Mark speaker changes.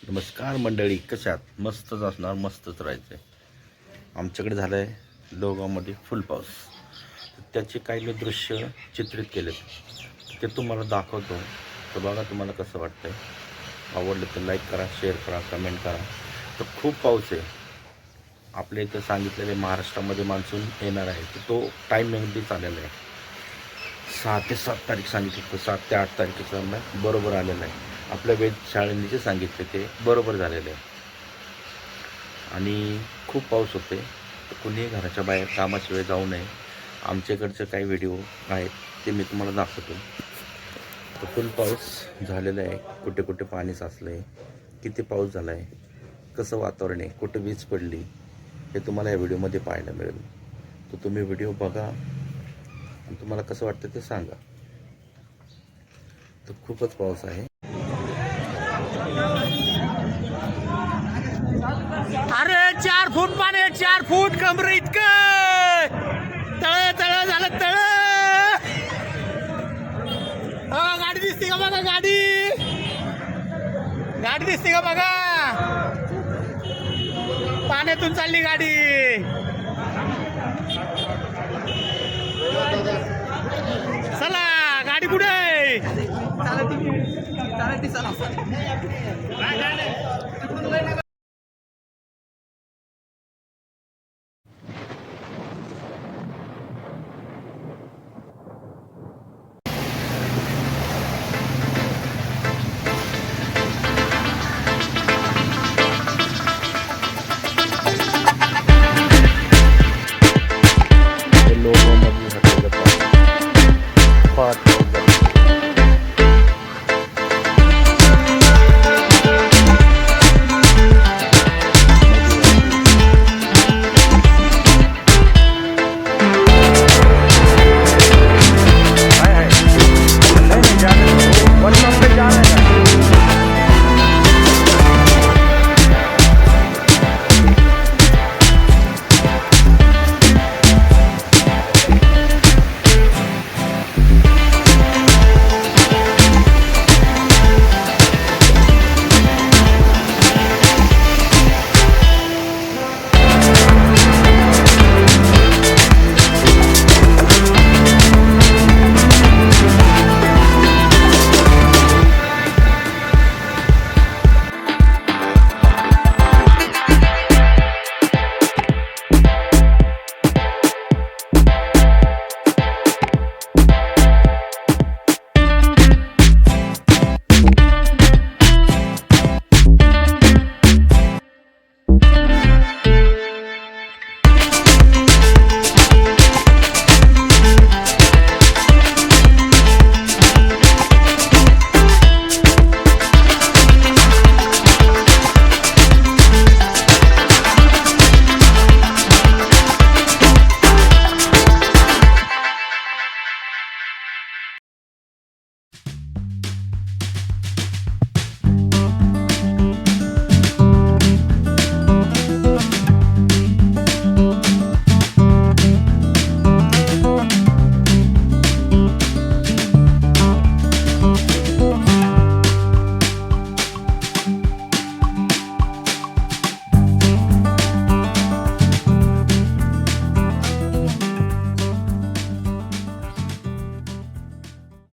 Speaker 1: नमस्कार मंडळी, कशात मस्तच असणार, मस्तच राहायचं. आमच्याकडे झालं आहे लोगावमध्ये फुल पाऊस. त्याचे काही दृश्य चित्रित केलेत, ते तुम्हाला दाखवतो. तर बघा तुम्हाला कसं वाटतंय. आवडलं तर लाईक करा, शेअर करा, कमेंट करा. तर खूप पाऊस आहे आपल्या इथं. सांगितलेले महाराष्ट्रामध्ये मान्सून येणार आहे, तर तो टाईम अगदी चाललेला आहे. 6 ते 7 तारीख सांगितलं, तर 7 ते 8 तारखेचा बरोबर आलेलं आहे. आपल्या वेधशाळेने जे सांगितले ते बरोबर झालेलं आहे. आणि खूप पाऊस होते, तर कुणीही घराच्या बाहेर कामाशिवाय जाऊ नये. आमच्याकडचे काही व्हिडिओ आहेत ते मी तुम्हाला दाखवतो. तर फुल पाऊस झालेला आहे. कुठे कुठे पाणी साचलं आहे, किती पाऊस झाला आहे, कसं वातावरण आहे, कुठे वीज पडली, हे तुम्हाला या व्हिडिओमध्ये पाहायला मिळेल. तर तुम्ही व्हिडिओ बघा आणि तुम्हाला कसं वाटतं ते सांगा. तर खूपच पाऊस आहे.
Speaker 2: अरे 4 फूट पाणी, 4 फूट कमरे इतकं. तळ तळ झालं तळ. गाडी दिसते का बघा, गाडी दिसते का बघा. पाण्यातून चालली गाडी. चला, गाडी कुठे आहे?